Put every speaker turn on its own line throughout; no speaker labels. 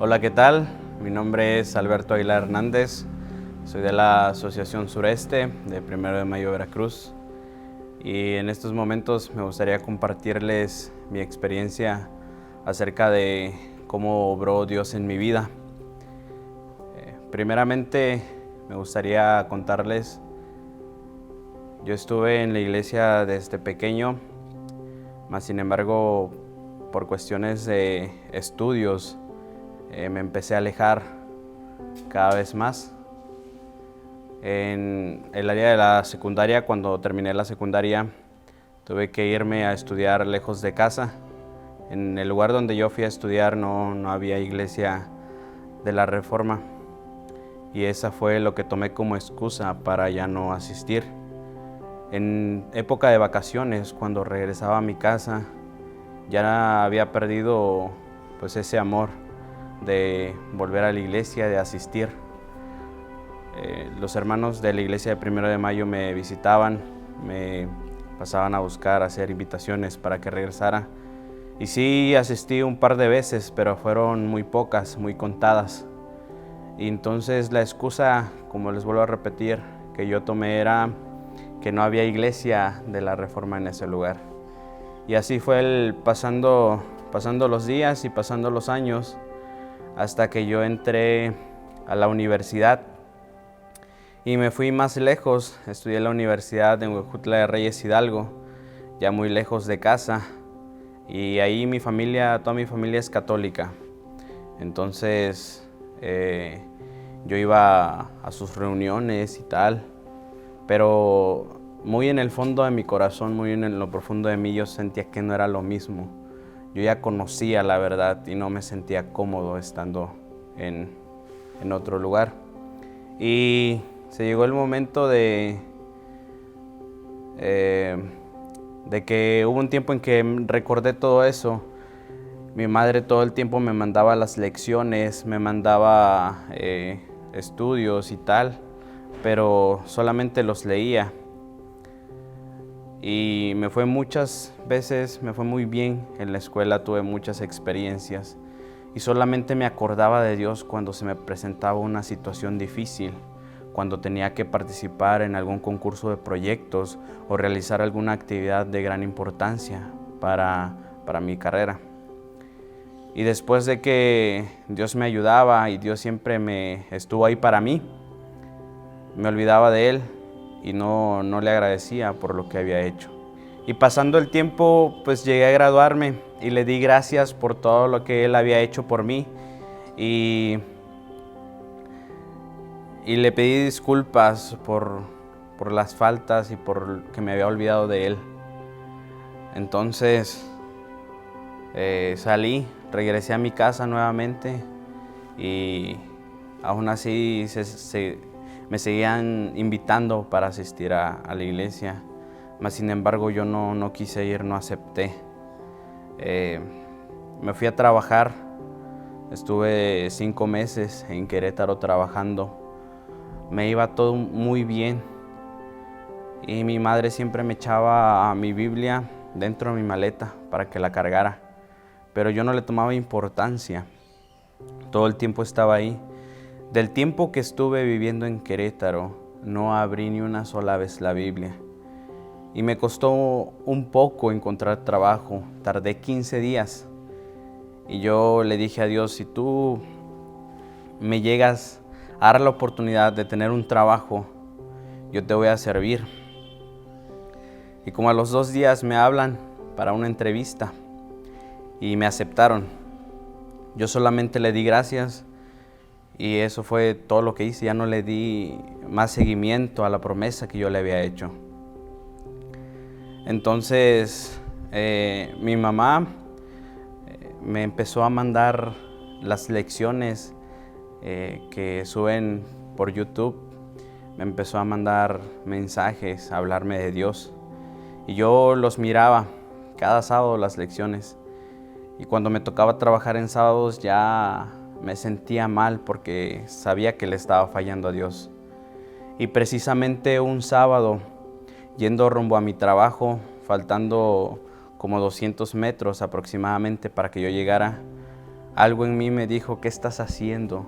Hola, ¿qué tal? Mi nombre es Alberto Aguilar Hernández, soy de la Asociación Sureste de 1 de Mayo, Veracruz, y en estos momentos me gustaría compartirles mi experiencia acerca de cómo obró Dios en mi vida. Primeramente me gustaría contarles, yo estuve en la iglesia desde pequeño, mas sin embargo por cuestiones de estudios me empecé a alejar cada vez más. En el área de la secundaria, cuando terminé la secundaria, tuve que irme a estudiar lejos de casa. En el lugar donde yo fui a estudiar no había iglesia de la Reforma, y esa fue lo que tomé como excusa para ya no asistir. En época de vacaciones, cuando regresaba a mi casa, ya había perdido pues ese amor de volver a la iglesia, de asistir. Los hermanos de la iglesia de 1 de Mayo me visitaban, me pasaban a buscar, a hacer invitaciones para que regresara. Y sí asistí un par de veces, pero fueron muy pocas, muy contadas. Y entonces la excusa, como les vuelvo a repetir, que yo tomé era que no había iglesia de la Reforma en ese lugar. Y así fue pasando los días y pasando los años, hasta que yo entré a la universidad y me fui más lejos. Estudié en la Universidad de Huejutla de Reyes, Hidalgo, ya muy lejos de casa, y ahí toda mi familia es católica. Entonces yo iba a sus reuniones y tal, pero muy en el fondo de mi corazón, muy en lo profundo de mí, yo sentía que no era lo mismo. Yo ya conocía la verdad y no me sentía cómodo estando en otro lugar. Y se llegó el momento de que hubo un tiempo en que recordé todo eso. Mi madre todo el tiempo me mandaba las lecciones, me mandaba estudios y tal, pero solamente los leía. Y muchas veces me fue muy bien en la escuela, tuve muchas experiencias, y solamente me acordaba de Dios cuando se me presentaba una situación difícil, cuando tenía que participar en algún concurso de proyectos o realizar alguna actividad de gran importancia para mi carrera. Y después de que Dios me ayudaba y Dios siempre estuvo ahí para mí, me olvidaba de Él y no le agradecía por lo que había hecho. Y pasando el tiempo, pues llegué a graduarme y le di gracias por todo lo que Él había hecho por mí, y le pedí disculpas por las faltas y por que me había olvidado de Él. Entonces salí, regresé a mi casa nuevamente, y aún así me seguían invitando para asistir a la iglesia, mas sin embargo yo no quise ir, no acepté. Me fui a trabajar, estuve 5 meses en Querétaro trabajando. Me iba todo muy bien, y mi madre siempre me echaba mi Biblia dentro de mi maleta para que la cargara, pero yo no le tomaba importancia. Todo el tiempo estaba ahí. Del tiempo que estuve viviendo en Querétaro, no abrí ni una sola vez la Biblia, y me costó un poco encontrar trabajo. Tardé 15 días, y yo le dije a Dios: si tú me llegas a dar la oportunidad de tener un trabajo, yo te voy a servir. Y como a los 2 días me hablan para una entrevista y me aceptaron. Yo solamente le di gracias, y eso fue todo lo que hice. Ya no le di más seguimiento a la promesa que yo le había hecho. Entonces mi mamá me empezó a mandar las lecciones que suben por YouTube. Me empezó a mandar mensajes, a hablarme de Dios, y yo los miraba cada sábado, las lecciones. Y cuando me tocaba trabajar en sábados ya me sentía mal, porque sabía que le estaba fallando a Dios. Y precisamente un sábado, yendo rumbo a mi trabajo, faltando como 200 metros aproximadamente para que yo llegara, algo en mí me dijo: ¿qué estás haciendo?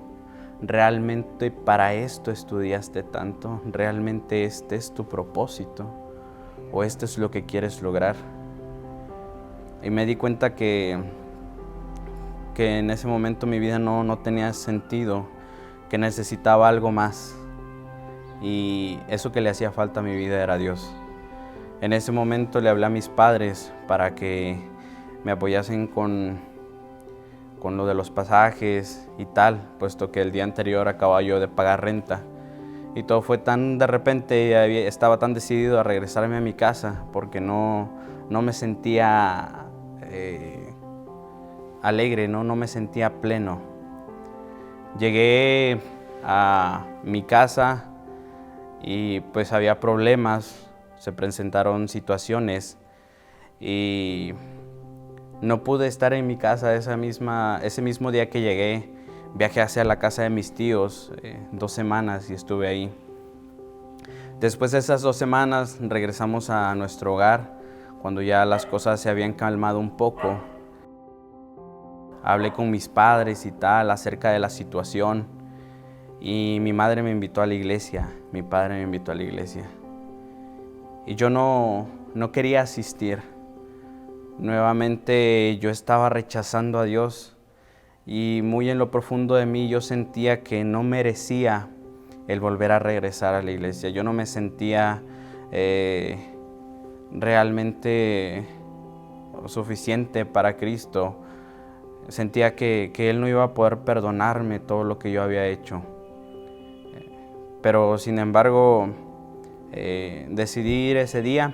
¿Realmente para esto estudiaste tanto? ¿Realmente este es tu propósito? ¿O esto es lo que quieres lograr? Y me di cuenta que en ese momento mi vida no tenía sentido, que necesitaba algo más. Y eso que le hacía falta a mi vida era Dios. En ese momento le hablé a mis padres para que me apoyasen con lo de los pasajes y tal, puesto que el día anterior acababa yo de pagar renta. Y todo fue tan de repente, estaba tan decidido a regresarme a mi casa porque no me sentía alegre, no me sentía pleno. Llegué a mi casa y pues había problemas, se presentaron situaciones y no pude estar en mi casa ese mismo día que llegué. Viajé hacia la casa de mis tíos 2 semanas y estuve ahí. Después de esas 2 semanas regresamos a nuestro hogar. Cuando ya las cosas se habían calmado un poco, hablé con mis padres y tal acerca de la situación y mi madre me invitó a la iglesia, mi padre me invitó a la iglesia. Y yo no quería asistir. Nuevamente yo estaba rechazando a Dios y muy en lo profundo de mí yo sentía que no merecía el volver a regresar a la iglesia. Yo no me sentía realmente suficiente para Cristo. Sentía que Él no iba a poder perdonarme todo lo que yo había hecho. Pero sin embargo decidí ir ese día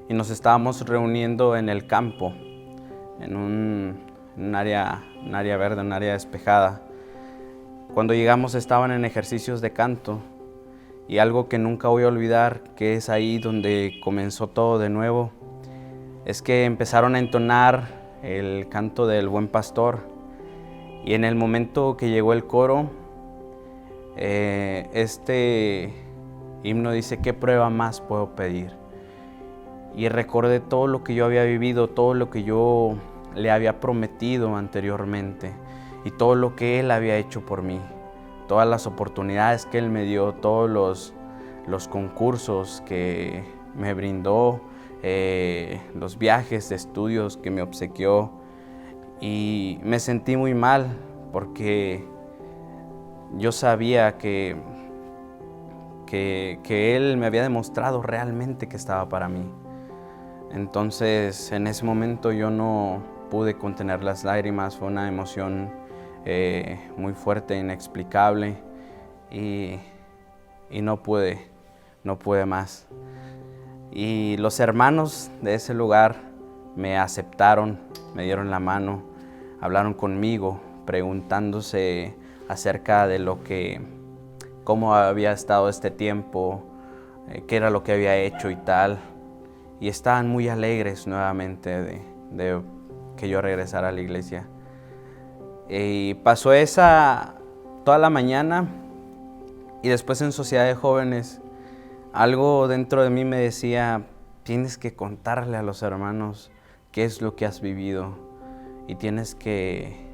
y nos estábamos reuniendo en el campo, en un área verde, un área despejada. Cuando llegamos estaban en ejercicios de canto y algo que nunca voy a olvidar, que es ahí donde comenzó todo de nuevo, es que empezaron a entonar el canto del Buen Pastor y en el momento que llegó el coro, este himno dice: ¿qué prueba más puedo pedir? Y recordé todo lo que yo había vivido, todo lo que yo le había prometido anteriormente y todo lo que Él había hecho por mí, todas las oportunidades que Él me dio, todos los concursos que me brindó, los viajes de estudios que me obsequió, y me sentí muy mal porque yo sabía que Él me había demostrado realmente que estaba para mí. Entonces, en ese momento yo no pude contener las lágrimas, fue una emoción muy fuerte, inexplicable, y no pude más. Y los hermanos de ese lugar me aceptaron, me dieron la mano, hablaron conmigo, preguntándose acerca de cómo había estado este tiempo, qué era lo que había hecho y tal. Y estaban muy alegres nuevamente de que yo regresara a la iglesia. Y pasó toda la mañana, y después en Sociedad de Jóvenes, algo dentro de mí me decía: tienes que contarle a los hermanos qué es lo que has vivido y tienes que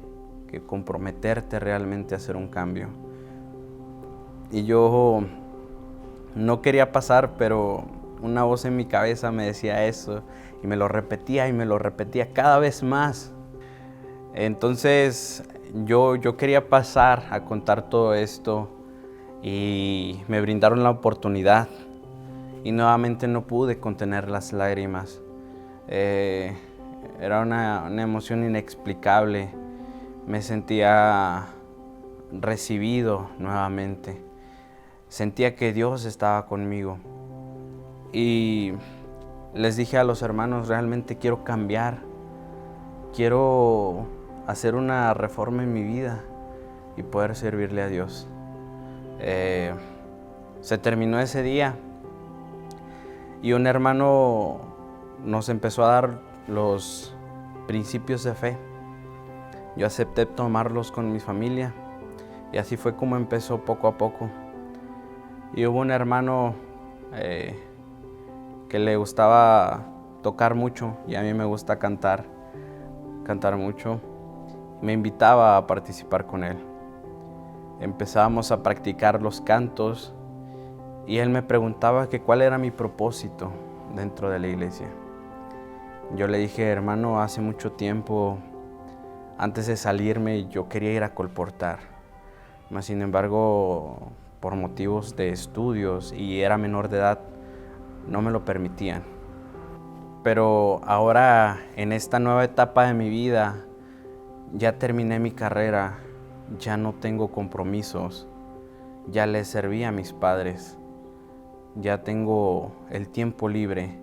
comprometerte realmente a hacer un cambio. Y yo no quería pasar, pero una voz en mi cabeza me decía eso y me lo repetía cada vez más. Entonces yo quería pasar a contar todo esto y me brindaron la oportunidad y nuevamente no pude contener las lágrimas. Era una emoción inexplicable. Me sentía recibido nuevamente. Sentía que Dios estaba conmigo. Y les dije a los hermanos: realmente quiero cambiar, quiero hacer una reforma en mi vida y poder servirle a Dios. Se terminó ese día y un hermano nos empezó a dar los principios de fe. Yo acepté tomarlos con mi familia y así fue como empezó poco a poco. Y hubo un hermano que le gustaba tocar mucho y a mí me gusta cantar mucho. me invitaba a participar con él. Empezábamos a practicar los cantos y él me preguntaba que cuál era mi propósito dentro de la iglesia. Yo le dije, hermano, hace mucho tiempo, antes de salirme, yo quería ir a colportar. Mas, sin embargo, por motivos de estudios y era menor de edad, no me lo permitían. Pero ahora, en esta nueva etapa de mi vida, ya terminé mi carrera, ya no tengo compromisos, ya les serví a mis padres, ya tengo el tiempo libre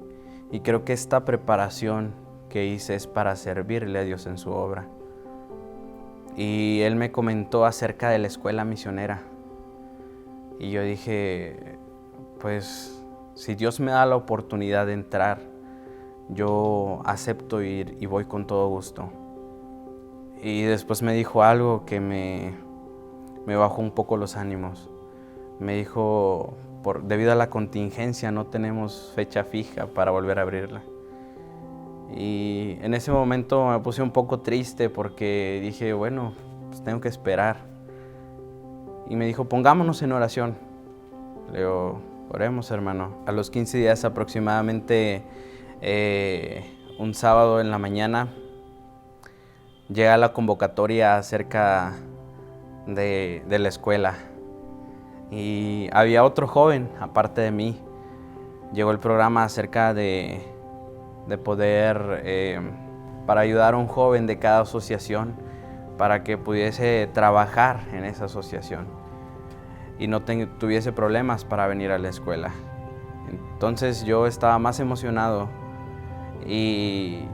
y creo que esta preparación que hice es para servirle a Dios en su obra. Y él me comentó acerca de la escuela misionera y yo dije, pues si Dios me da la oportunidad de entrar, yo acepto ir y voy con todo gusto. Y después me dijo algo que me bajó un poco los ánimos. Me dijo, debido a la contingencia no tenemos fecha fija para volver a abrirla. Y en ese momento me puse un poco triste porque dije, bueno, pues tengo que esperar. Y me dijo, pongámonos en oración. Le digo, oremos, hermano. A los 15 días aproximadamente, un sábado en la mañana, llega la convocatoria acerca de la escuela. Y había otro joven, aparte de mí. Llegó el programa acerca de poder, para ayudar a un joven de cada asociación para que pudiese trabajar en esa asociación y no tuviese problemas para venir a la escuela. Entonces yo estaba más emocionado y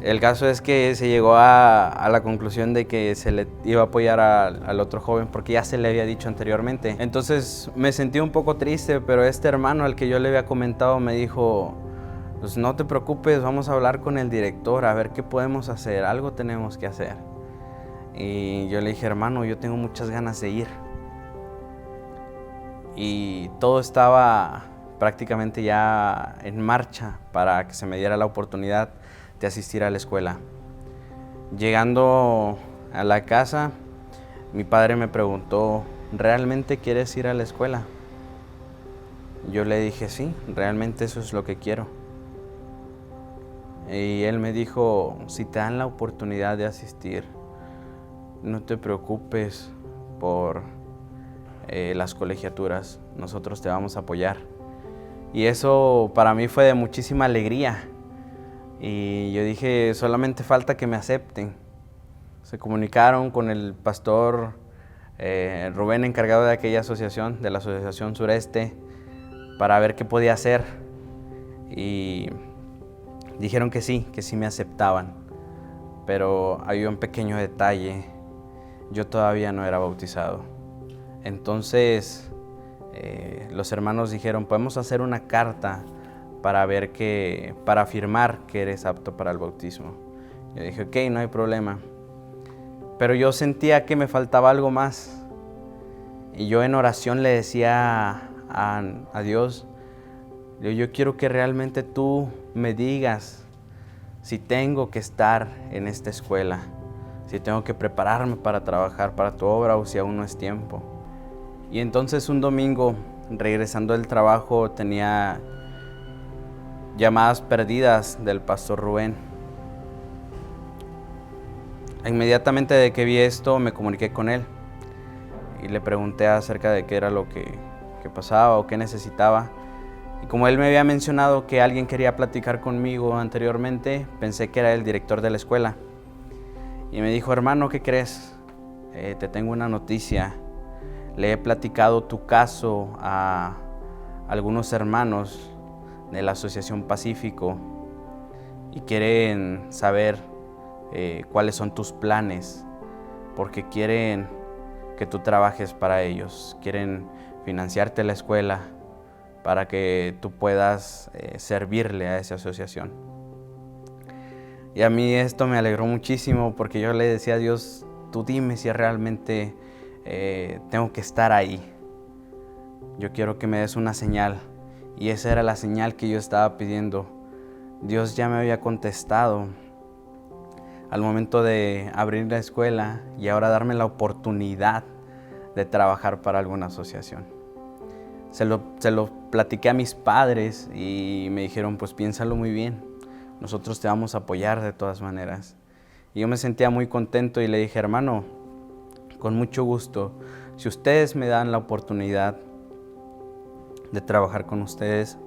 el caso es que se llegó a la conclusión de que se le iba a apoyar al otro joven porque ya se le había dicho anteriormente. Entonces me sentí un poco triste, pero este hermano al que yo le había comentado me dijo, pues no te preocupes, vamos a hablar con el director a ver qué podemos hacer, algo tenemos que hacer. Y yo le dije, hermano, yo tengo muchas ganas de ir. Y todo estaba prácticamente ya en marcha para que se me diera la oportunidad de asistir a la escuela. Llegando a la casa, mi padre me preguntó, ¿realmente quieres ir a la escuela? Yo le dije, sí, realmente eso es lo que quiero. Y él me dijo, si te dan la oportunidad de asistir, no te preocupes por las colegiaturas, nosotros te vamos a apoyar. Y eso para mí fue de muchísima alegría. Y yo dije, solamente falta que me acepten. Se comunicaron con el pastor Rubén, encargado de aquella asociación, de la Asociación Sureste, para ver qué podía hacer. Y dijeron que sí me aceptaban. Pero había un pequeño detalle, yo todavía no era bautizado. Entonces los hermanos dijeron, podemos hacer una carta para afirmar que eres apto para el bautismo. Yo dije, ok, no hay problema. Pero yo sentía que me faltaba algo más. Y yo en oración le decía a Dios, yo quiero que realmente tú me digas si tengo que estar en esta escuela, si tengo que prepararme para trabajar para tu obra o si aún no es tiempo. Y entonces un domingo, regresando del trabajo, tenía llamadas perdidas del pastor Rubén. Inmediatamente de que vi esto, me comuniqué con él y le pregunté acerca de qué era lo que pasaba o qué necesitaba. Y como él me había mencionado que alguien quería platicar conmigo anteriormente, pensé que era el director de la escuela. Y me dijo, hermano, ¿qué crees? Te tengo una noticia. Le he platicado tu caso a algunos hermanos de la Asociación Pacífico y quieren saber cuáles son tus planes, porque quieren que tú trabajes para ellos, quieren financiarte la escuela para que tú puedas servirle a esa asociación. Y a mí esto me alegró muchísimo porque yo le decía a Dios, tú dime si realmente tengo que estar ahí. Yo quiero que me des una señal. Y esa era la señal que yo estaba pidiendo. Dios ya me había contestado al momento de abrir la escuela y ahora darme la oportunidad de trabajar para alguna asociación. Se lo platiqué a mis padres y me dijeron, pues piénsalo muy bien, nosotros te vamos a apoyar de todas maneras. Y yo me sentía muy contento y le dije, hermano, con mucho gusto, si ustedes me dan la oportunidad de trabajar con ustedes,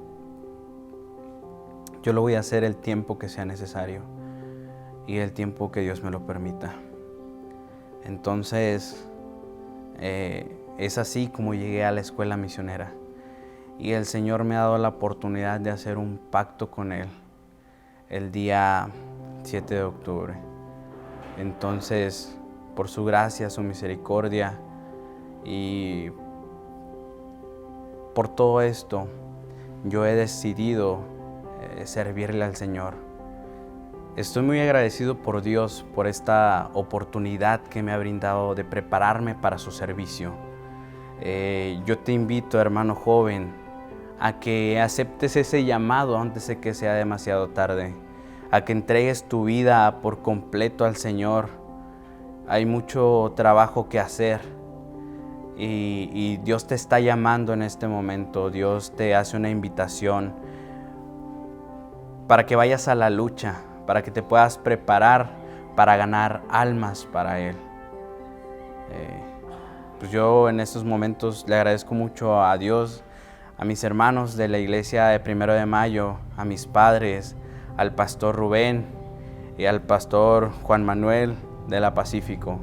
yo lo voy a hacer el tiempo que sea necesario y el tiempo que Dios me lo permita. Entonces, es así como llegué a la escuela misionera y el Señor me ha dado la oportunidad de hacer un pacto con Él el día 7 de octubre. Entonces, por su gracia, su misericordia y por todo esto, yo he decidido servirle al Señor. Estoy muy agradecido por Dios por esta oportunidad que me ha brindado de prepararme para su servicio. Yo te invito, hermano joven, a que aceptes ese llamado antes de que sea demasiado tarde, a que entregues tu vida por completo al Señor. Hay mucho trabajo que hacer y Dios te está llamando en este momento. Dios te hace una invitación para que vayas a la lucha, para que te puedas preparar para ganar almas para Él. Pues yo en estos momentos le agradezco mucho a Dios, a mis hermanos de la iglesia de 1 de Mayo, a mis padres, al pastor Rubén y al pastor Juan Manuel de la Pacífico,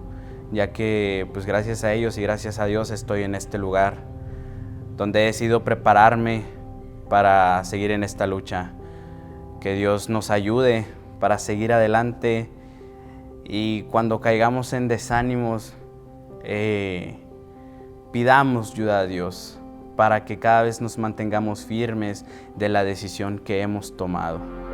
ya que pues gracias a ellos y gracias a Dios estoy en este lugar donde he decidido prepararme para seguir en esta lucha. Que Dios nos ayude para seguir adelante y cuando caigamos en desánimos, pidamos ayuda a Dios para que cada vez nos mantengamos firmes de la decisión que hemos tomado.